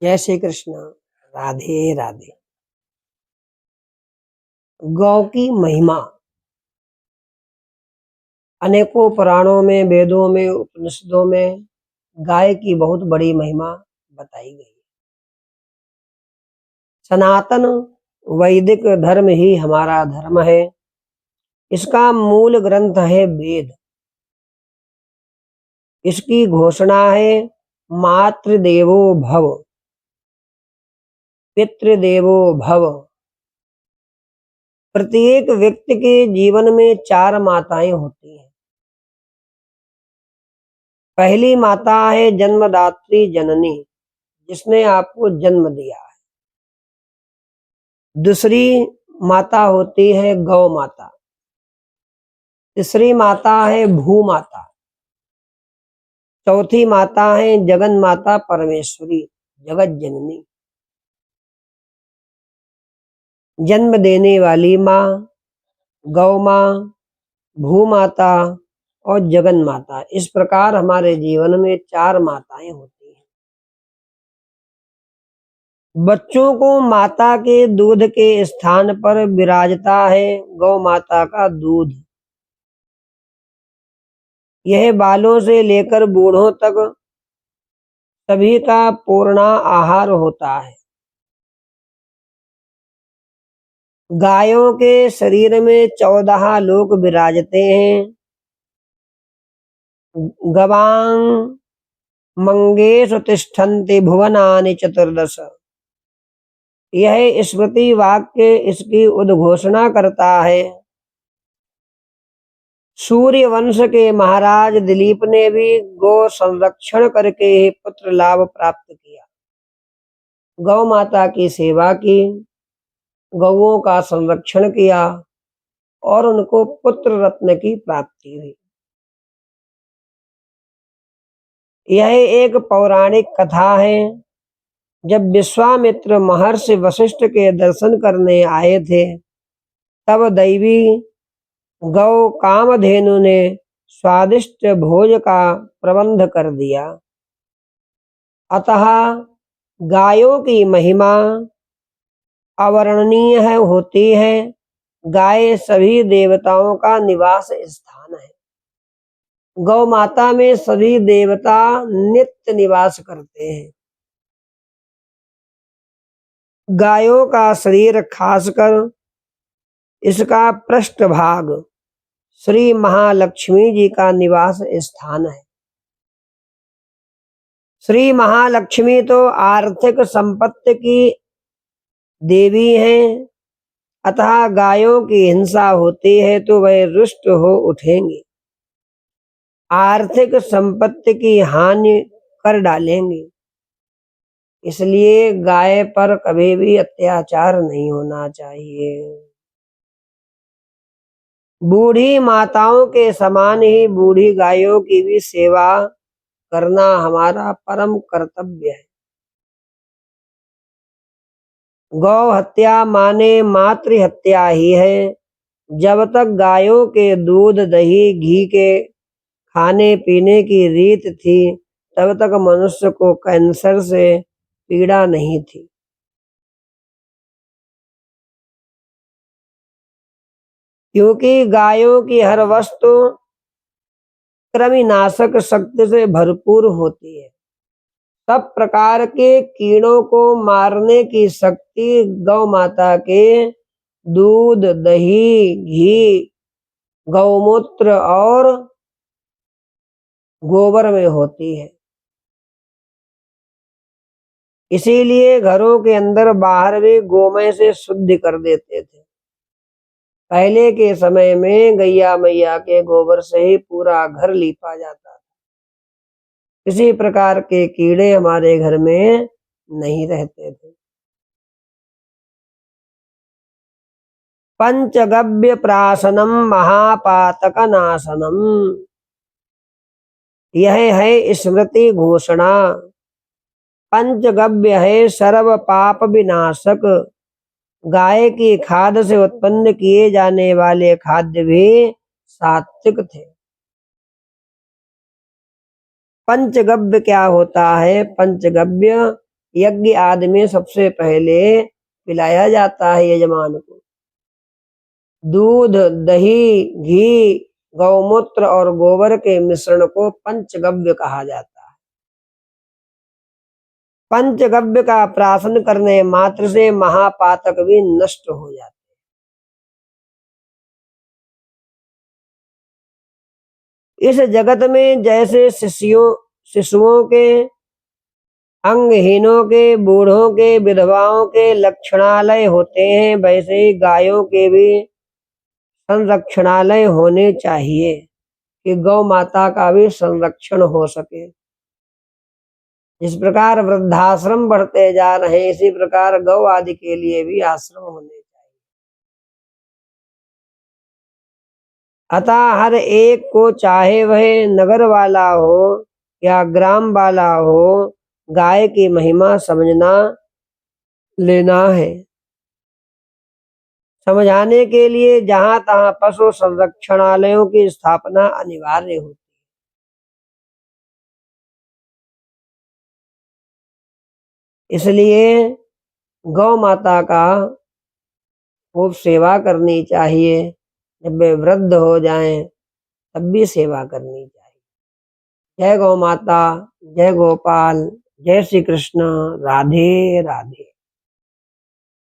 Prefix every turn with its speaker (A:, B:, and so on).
A: जय श्री कृष्ण। राधे राधे। गौ की महिमा अनेकों पुराणों में, वेदों में, उपनिषदों में गाय की बहुत बड़ी महिमा बताई गई है। सनातन वैदिक धर्म ही हमारा धर्म है। इसका मूल ग्रंथ है वेद। इसकी घोषणा है मातृदेवो भव, पितृदेवो भव। प्रत्येक व्यक्ति के जीवन में 4 माताएं होती हैं। पहली माता है जन्मदात्री जननी, जिसने आपको जन्म दिया है। दूसरी माता होती है गौ माता। तीसरी माता है भू माता। चौथी माता है जगन माता परमेश्वरी, जगत जननी। जन्म देने वाली माँ गौ माँ, भू माता और जगन माता। इस प्रकार हमारे जीवन में 4 माताएं होती हैं। बच्चों को माता के दूध के स्थान पर विराजता है गौ माता का दूध। यह बालों से लेकर बूढ़ों तक सभी का पूर्णा आहार होता है। गायों के शरीर में 14 लोक विराजते हैं। गवां मंगेषु तिष्ठन्ति भुवनानि चतुर्दश। यह स्मृति वाक्य इसकी उद्घोषणा करता है। सूर्य वंश के महाराज दिलीप ने भी गौ संरक्षण करके ही पुत्र लाभ प्राप्त किया। गौ माता की सेवा की, गौओं का संरक्षण किया और उनको पुत्र रत्न की प्राप्ति हुई। यह एक पौराणिक कथा है। जब विश्वामित्र महर्षि वशिष्ठ के दर्शन करने आए थे, तब दैवी गौ कामधेनु ने स्वादिष्ट भोज का प्रबंध कर दिया। अतः गायों की महिमा अवर्णनीय होती है। गाय सभी देवताओं का निवास स्थान है। गौ माता में सभी देवता नित्य निवास करते हैं। गायों का शरीर, खासकर इसका पृष्ठभाग, श्री महालक्ष्मी जी का निवास स्थान है। श्री महालक्ष्मी तो आर्थिक संपत्ति की देवी हैं। अतः गायों की हिंसा होती है तो वह रुष्ट हो उठेंगी, आर्थिक संपत्ति की हानि कर डालेंगे। इसलिए गाय पर कभी भी अत्याचार नहीं होना चाहिए। बूढ़ी माताओं के समान ही बूढ़ी गायों की भी सेवा करना हमारा परम कर्तव्य है। गौ हत्या माने मातृ हत्या ही है। जब तक गायों के दूध, दही, घी के खाने पीने की रीत थी, तब तक मनुष्य को कैंसर से पीड़ा नहीं थी। क्योंकि गायों की हर वस्तु कृमिनाशक शक्ति से भरपूर होती है। सब प्रकार के कीड़ों को मारने की शक्ति गौ माता के दूध, दही, घी, गौमूत्र और गोबर में होती है। इसीलिए घरों के अंदर बाहर भी गोमय से शुद्ध कर देते थे। पहले के समय में गैया मैया के गोबर से ही पूरा घर लीपा जाता था। किसी प्रकार के कीड़े हमारे घर में नहीं रहते थे। पंचगव्य प्राशनम महापातक नाशनम, यह है स्मृति घोषणा। पंचगव्य है सर्व पाप विनाशक। गाय की खाद से उत्पन्न किए जाने वाले खाद्य भी सात्विक थे। पंचगव्य क्या होता है? पंचगव्य यज्ञ आदि में सबसे पहले पिलाया जाता है यजमान को। दूध, दही, घी, गौमूत्र और गोबर के मिश्रण को पंचगव्य कहा जाता है। पंचगव्य का प्राशन करने मात्र से महापातक भी नष्ट हो जाते हैं। इस जगत में जैसे शिशुओं के, अंगहीनों के, बूढ़ों के, विधवाओं के लक्षणालय होते हैं, वैसे ही गायों के भी संरक्षणालय होने चाहिए कि गौ माता का भी संरक्षण हो सके। जिस प्रकार वृद्धाश्रम बढ़ते जा रहे हैं, इसी प्रकार गौ आदि के लिए भी आश्रम होने चाहिए। अतः हर एक को, चाहे वह नगर वाला हो या ग्राम वाला हो, गाय की महिमा समझना लेना है। समझाने के लिए जहां तहां पशु संरक्षणालयों की स्थापना अनिवार्य होती है। इसलिए गौ माता का खूब सेवा करनी चाहिए। जब वे वृद्ध हो जाएं तब भी सेवा करनी चाहिए। जय गौ माता, जय गोपाल, जय श्री कृष्ण, राधे राधे।